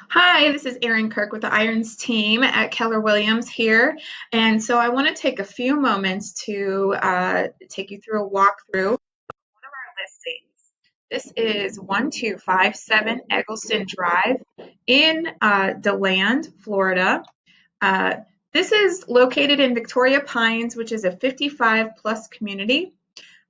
Hi, this is Erin Kirk with the Irons team at Keller Williams here. And so I want to take a few moments to take you through a walkthrough of one of our listings. This is 1257 Eggleston Drive in DeLand, Florida. Uh, this is located in Victoria Pines, which is a 55 plus community.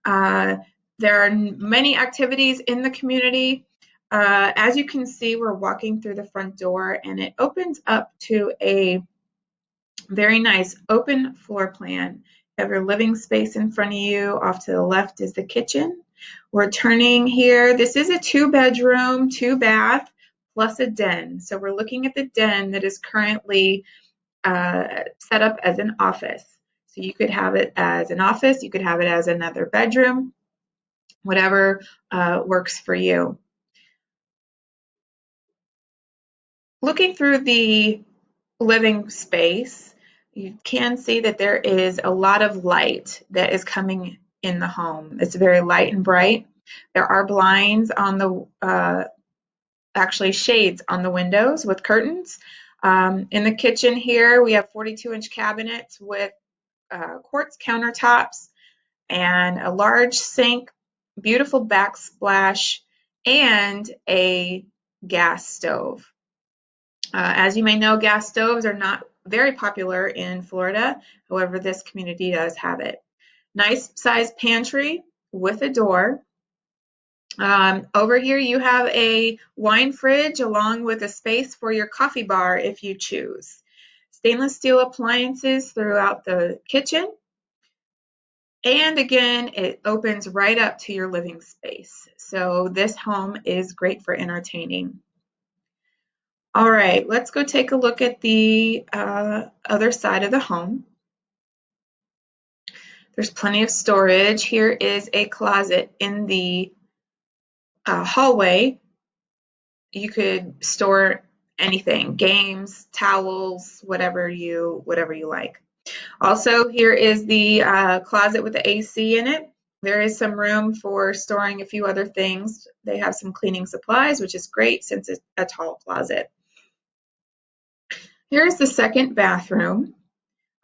Uh, there are many activities in the community. As you can see, we're walking through the front door and it opens up to a very nice open floor plan. You have your living space in front of you. Off to the left is the kitchen. We're turning here. This is a 2-bedroom, 2-bath, plus a den. So we're looking at the den that is currently set up as an office. So you could have it as an office, you could have it as another bedroom, whatever works for you. Looking through the living space, you can see that there is a lot of light that is coming in the home. It's very light and bright. There are blinds on the, actually shades on the windows with curtains. In the kitchen here, we have 42-inch cabinets with quartz countertops and a large sink, beautiful backsplash, and a gas stove. As you may know, gas stoves are not very popular in Florida. However, this community does have it. Nice sized pantry with a door. Over here you have a wine fridge along with a space for your coffee bar if you choose. Stainless steel appliances throughout the kitchen. And again, it opens right up to your living space. So this home is great for entertaining. All right, let's go take a look at the other side of the home. There's plenty of storage. Here is a closet in the hallway. You could store anything, games, towels, whatever you like. Also, here is the closet with the AC in it. There is some room for storing a few other things. They have some cleaning supplies, which is great since it's a tall closet. Here's the second bathroom.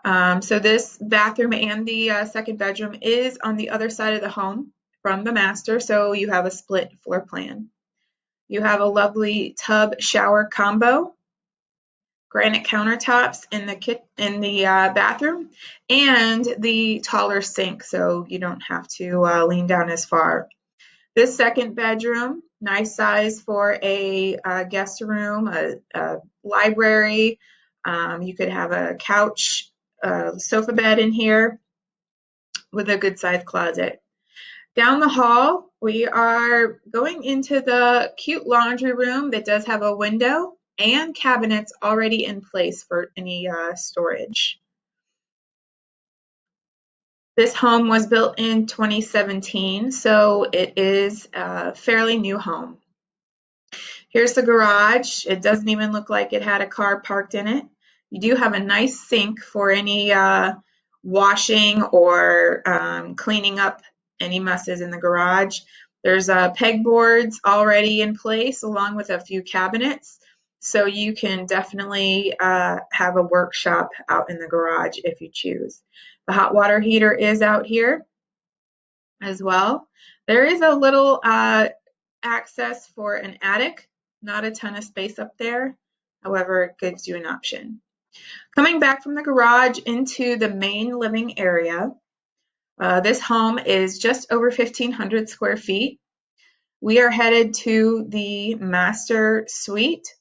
So this bathroom and the second bedroom is on the other side of the home from the master, so you have a split floor plan. You have a lovely tub shower combo, granite countertops in the bathroom, and the taller sink, so you don't have to lean down as far. This second bedroom, nice size for a guest room, a library. You could have a couch, sofa bed in here with a good sized closet. Down the hall, we are going into the cute laundry room that does have a window and cabinets already in place for any storage. This home was built in 2017, so it is a fairly new home. Here's the garage. It doesn't even look like it had a car parked in it. You do have a nice sink for any washing or cleaning up any messes in the garage. There's pegboards already in place along with a few cabinets. So you can definitely have a workshop out in the garage if you choose. The hot water heater is out here as well. There is a little access for an attic, not a ton of space up there. However, it gives you an option. Coming back from the garage into the main living area, this home is just over 1,500 square feet. We are headed to the master suite.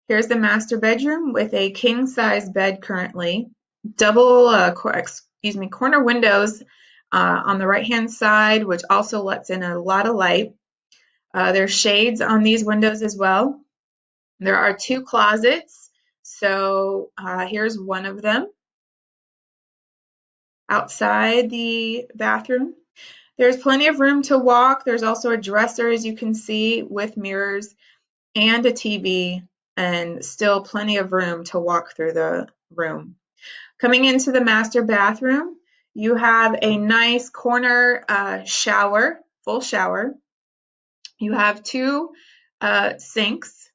Here's the master bedroom with a king size bed currently, double, corner windows on the right hand side, which also lets in a lot of light. There's shades on these windows as well. There are 2 closets, so here's one of them outside the bathroom. There's plenty of room to walk. There's also a dresser, as you can see, with mirrors and a TV, and still plenty of room to walk through the room. Coming into the master bathroom, you have a nice corner shower, full shower. You have 2 sinks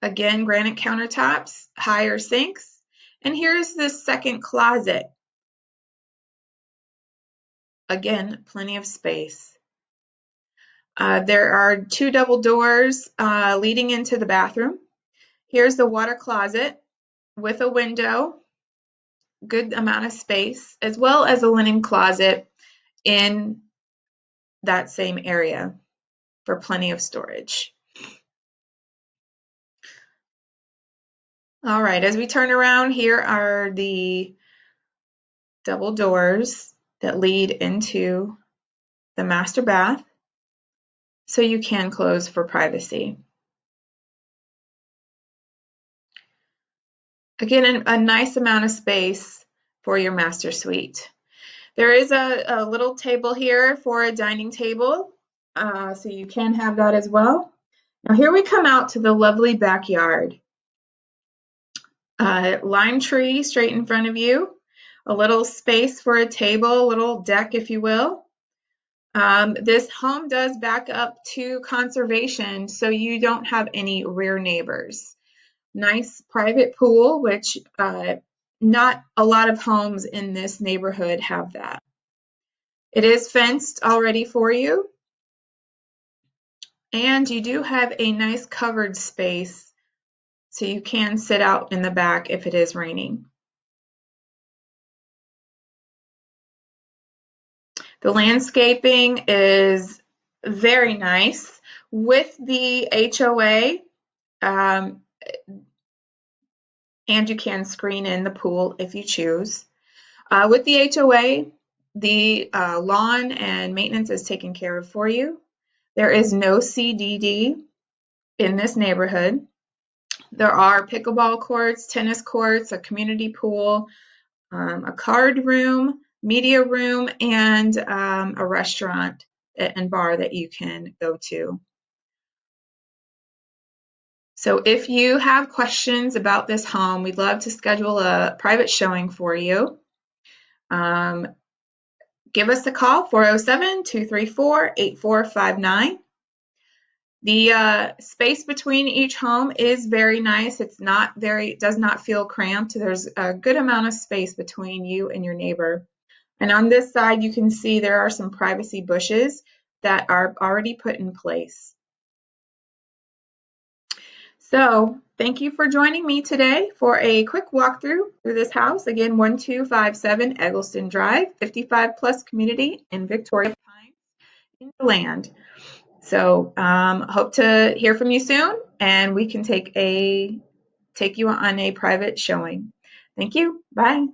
Again, granite countertops, higher sinks. And here's this second closet. Again, plenty of space. There are 2 double doors leading into the bathroom. Here's the water closet with a window, good amount of space, as well as a linen closet in that same area for plenty of storage. All right, as we turn around, here are the double doors that lead into the master bath, so you can close for privacy. Again, a nice amount of space for your master suite. There is a little table here for a dining table, so you can have that as well. Now here we come out to the lovely backyard. Lime tree straight in front of you, a little space for a table, a little deck if you will. This home does back up to conservation, so you don't have any rear neighbors. Nice private pool, which not a lot of homes in this neighborhood have that. It is fenced already for you, and you do have a nice covered space, so you can sit out in the back if it is raining. The landscaping is very nice. With the HOA, and you can screen in the pool if you choose. With the HOA, the lawn and maintenance is taken care of for you. There is no CDD in this neighborhood. There are pickleball courts, tennis courts, a community pool, a card room, media room, and a restaurant and bar that you can go to. So if you have questions about this home, we'd love to schedule a private showing for you. Give us a call, 407-234-8459. The space between each home is very nice. It does not feel cramped. There's a good amount of space between you and your neighbor. And on this side, you can see there are some privacy bushes that are already put in place. So thank you for joining me today for a quick walkthrough through this house. Again, 1257 Eggleston Drive, 55 plus community in Victoria Pines in the land. So hope to hear from you soon, and we can take you on a private showing. Thank you. Bye.